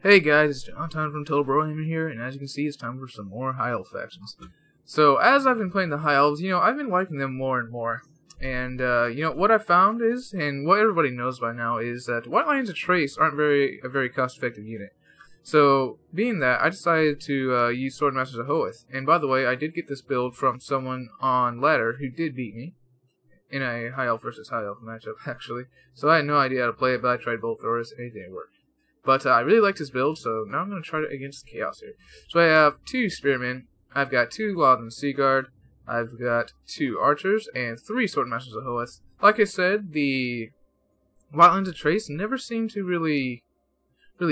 Hey guys, it's John from Total Brohammer here, and as you can see, it's time for some more High Elf factions. So, as I've been playing the High Elves, I've been liking them more and more. And, what I found is, and what everybody knows by now, is that White Lions of Chrace aren't a very cost-effective unit. So, being that, I decided to use Swordmasters of Hoeth. And by the way, I did get this build from someone on ladder who did beat me in a High Elf versus High Elf matchup, actually. So I had no idea how to play it, but I tried both throws and it didn't work. But I really liked his build, so now I'm going to try it against Chaos here. So I have 2 Spearmen, I've got 2 Lothern Sea Guard, I've got 2 Archers, and 3 Swordmasters of Hoeth. Like I said, the Lions of Chrace never seem to really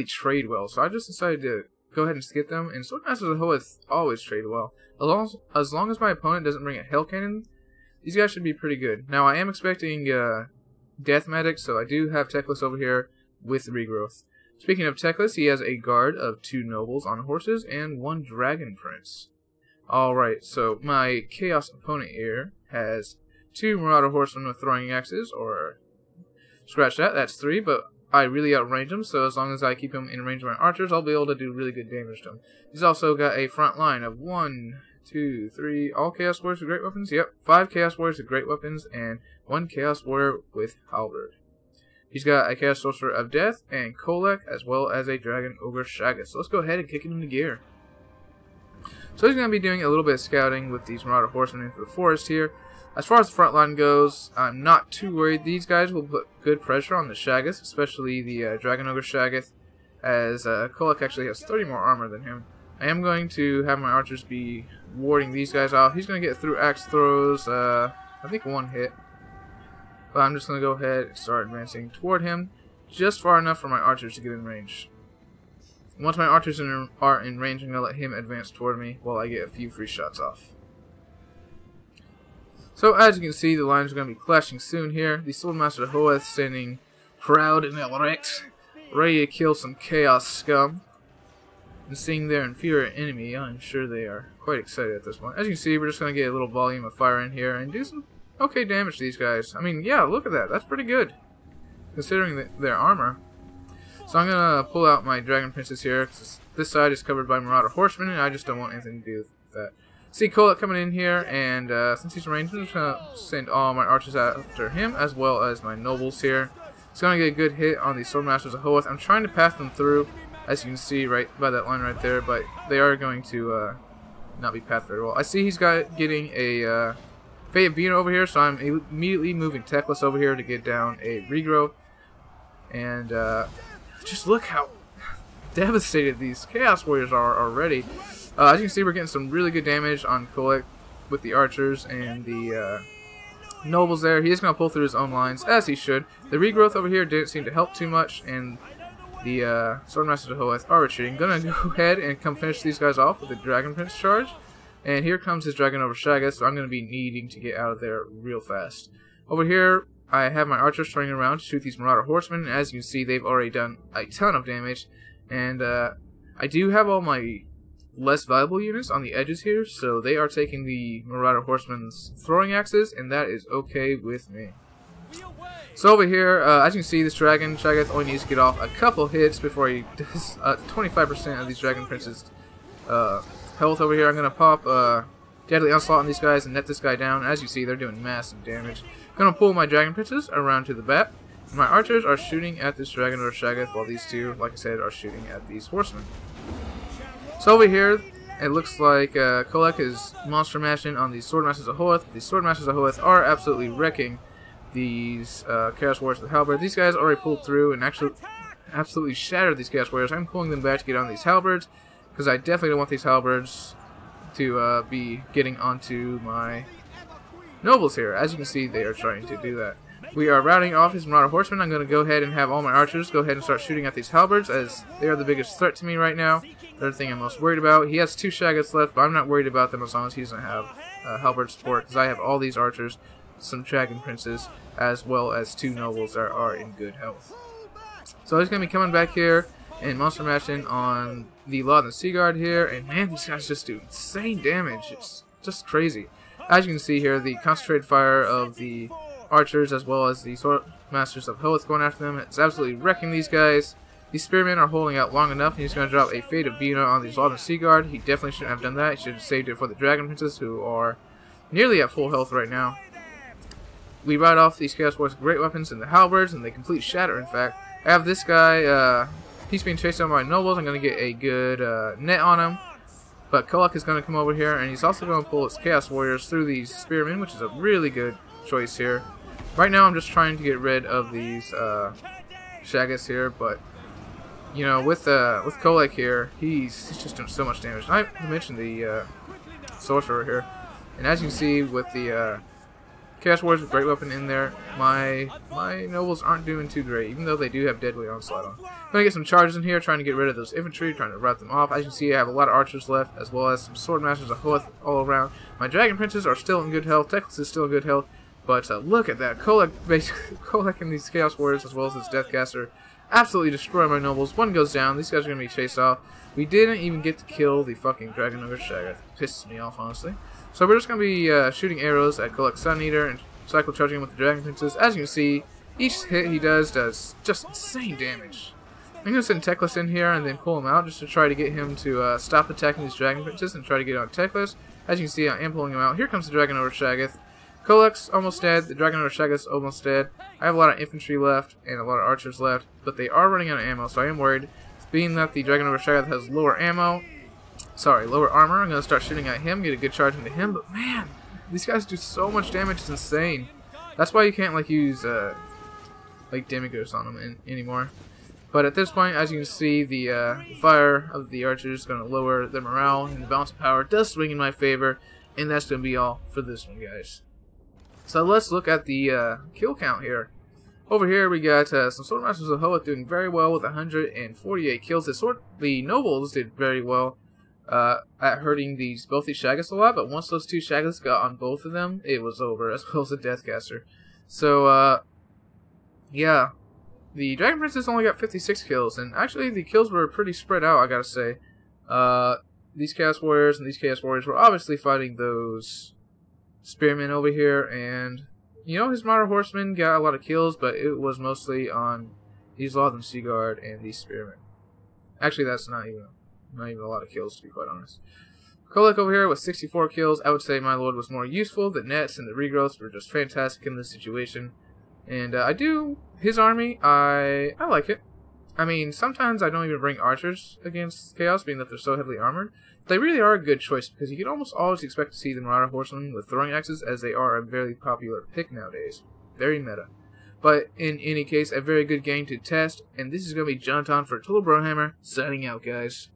trade well, so I just decided to go ahead and skip them, and Swordmasters of Hoeth always trade well. As long as my opponent doesn't bring a Hell Cannon, these guys should be pretty good. Now I am expecting Death Medic, so I do have Teclis over here with Regrowth. Speaking of Teclis, he has a guard of 2 nobles on horses and 1 dragon prince. Alright, so my Chaos opponent here has 2 Marauder horsemen with throwing axes, or scratch that, that's 3, but I really outrange him, so as long as I keep him in range of my archers, I'll be able to do really good damage to him. He's also got a front line of 1, 2, 3, all Chaos Warriors with great weapons, yep, 5 Chaos Warriors with great weapons, and 1 Chaos Warrior with Halberd. He's got a Chaos Sorcerer of Death and Kolek, as well as a Dragon Ogre Shaggoth. So let's go ahead and kick him into gear. So he's going to be doing a little bit of scouting with these Marauder Horsemen into the forest here. As far as the front line goes, I'm not too worried. These guys will put good pressure on the Shaggoth, especially the Dragon Ogre Shaggoth, as Kolek actually has 30 more armor than him. I am going to have my archers be warding these guys off. He's going to get through axe throws, I think 1 hit. But I'm just going to go ahead and start advancing toward him, just far enough for my archers to get in range. Once my archers are in range, I'm going to let him advance toward me while I get a few free shots off. So as you can see, the lines are going to be clashing soon here. The Swordmaster of Hoeth standing proud and erect, ready to kill some Chaos scum. And seeing their inferior enemy, I'm sure they are quite excited at this point. As you can see, we're just going to get a little volume of fire in here and do some okay damage to these guys. I mean, yeah, look at that. That's pretty good, considering their armor. So I'm going to pull out my Dragon Princes here, because this side is covered by Marauder Horsemen, and I just don't want anything to do with that. See Kolek coming in here, and since he's ranged, I'm just going to send all my archers after him, as well as my nobles here. It's going to get a good hit on the Swordmasters of Hoeth. I'm trying to path them through, as you can see right by that line right there, but they are going to not be pathed very well. I see he's getting a Fate Being over here, so I'm immediately moving Teclis over here to get down a Regrowth. And just look how devastated these Chaos Warriors are already. As you can see, we're getting some really good damage on Kolek with the archers and the nobles there. He is going to pull through his own lines, as he should. The Regrowth over here didn't seem to help too much, and the Swordmasters of Hoeth are retreating. Gonna go ahead and come finish these guys off with a Dragon Prince charge. And here comes his Dragon Ogre Shaggoth, so I'm going to be needing to get out of there real fast. Over here, I have my archers turning around to shoot these Marauder Horsemen. As you can see, they've already done a ton of damage. And I do have all my less valuable units on the edges here, so they are taking the Marauder Horsemen's throwing axes, and that is okay with me. So over here, as you can see, this Dragon Shaggoth only needs to get off a couple hits before he does 25% of these Dragon Princes' health over here. I'm going to pop Deadly Onslaught on these guys and net this guy down. As you see, they're doing massive damage. I'm going to pull my Dragon Princes around to the back. My archers are shooting at this Dragon or Shaggoth, while these two, like I said, are shooting at these horsemen. So over here, it looks like Kolek is monster mashing on these Swordmasters of Hoeth. The Swordmasters of Hoeth are absolutely wrecking these Chaos Warriors with Halberd. These guys already pulled through and actually absolutely shattered these Chaos Warriors. I'm pulling them back to get on these Halberds, because I definitely don't want these Halberds to be getting onto my nobles here. As you can see, they are trying to do that. We are routing off his Marauder Horsemen. I'm going to go ahead and have all my archers go ahead and start shooting at these Halberds, as they are the biggest threat to me right now. They're the thing I'm most worried about. He has 2 Shaggoths left, but I'm not worried about them as long as he doesn't have Halberd support, because I have all these archers, some Dragon Princes, as well as 2 nobles that are in good health. So he's going to be coming back here and monster mashing on the Lothern Sea Guard here, and man, these guys just do insane damage. It's just crazy. As you can see here, the concentrated fire of the archers as well as the Swordmasters of Hoeth going after them, it's absolutely wrecking these guys. These spearmen are holding out long enough, and he's going to drop a Fate of Vina on the Zoltan Seaguard. He definitely shouldn't have done that. He should have saved it for the Dragon Princes, who are nearly at full health right now. We ride off these Chaos Warriors' great weapons and the Halberds, and they complete shatter, in fact. I have this guy, he's being chased down by nobles. I'm going to get a good net on him. But Kolak is going to come over here, and he's also going to pull his Chaos Warriors through these spearmen, which is a really good choice here. Right now I'm just trying to get rid of these Shaggoths here, but you know, with Kolak here, he's just doing so much damage. And I mentioned the Sorcerer here, and as you can see with the Chaos Warriors with great weapon in there, my nobles aren't doing too great, even though they do have Deadweight Onslaught on. I'm going to get some charges in here, trying to get rid of those infantry, trying to rout them off. As you can see, I have a lot of archers left, as well as some Swordmasters of Hoeth all around. My Dragon Princes are still in good health, Teclis is still in good health, but look at that. Kolak and these Chaos Warriors, as well as this Deathcaster, absolutely destroy my nobles. One goes down, these guys are going to be chased off. We didn't even get to kill the fucking Dragon Ogre Shaggoth. Pisses me off, honestly. So we're just going to be shooting arrows at Kolak's Sun Eater and cycle charging him with the Dragon Princes. As you can see, each hit he does just insane damage. I'm going to send Teclis in here and then pull him out just to try to get him to stop attacking these Dragon Princes and try to get on Teclis. As you can see, I am pulling him out. Here comes the Dragon Ogre Shaggoth. Kolak's almost dead. The Dragon Ogre Shaggoth's almost dead. I have a lot of infantry left and a lot of archers left, but they are running out of ammo, so I am worried. Being that the Dragon Ogre Shaggoth has lower armor, I'm going to start shooting at him, get a good charge into him, but man, these guys do so much damage, it's insane. That's why you can't like use like Demigos on them anymore. But at this point, as you can see, the fire of the archers is going to lower their morale, and the balance of power does swing in my favor, and that's going to be all for this one, guys. So let's look at the kill count here. Over here we got some Swordmasters of Hoeth doing very well with 148 kills. The nobles did very well at hurting both these Shaggoths a lot, but once those two Shaggoths got on both of them, it was over, as well as the Deathcaster. So yeah, the Dragon Princess only got 56 kills, and actually the kills were pretty spread out, I gotta say. These Chaos Warriors and these Chaos Warriors were obviously fighting those Spearmen over here, and you know, his Martyr Horsemen got a lot of kills, but it was mostly on these Zoltan Seaguard and these Spearmen. Actually, that's not even a lot of kills, to be quite honest. Kolak over here with 64 kills. I would say my lord was more useful. The nets and the regrowths were just fantastic in this situation. And his army, I like it. I mean, sometimes I don't even bring archers against Chaos, being that they're so heavily armored. They really are a good choice, because you can almost always expect to see the Marauder Horsemen with throwing axes, as they are a very popular pick nowadays. Very meta. But in any case, a very good game to test, and this is going to be Jonathan for Total Brohammer, signing out, guys.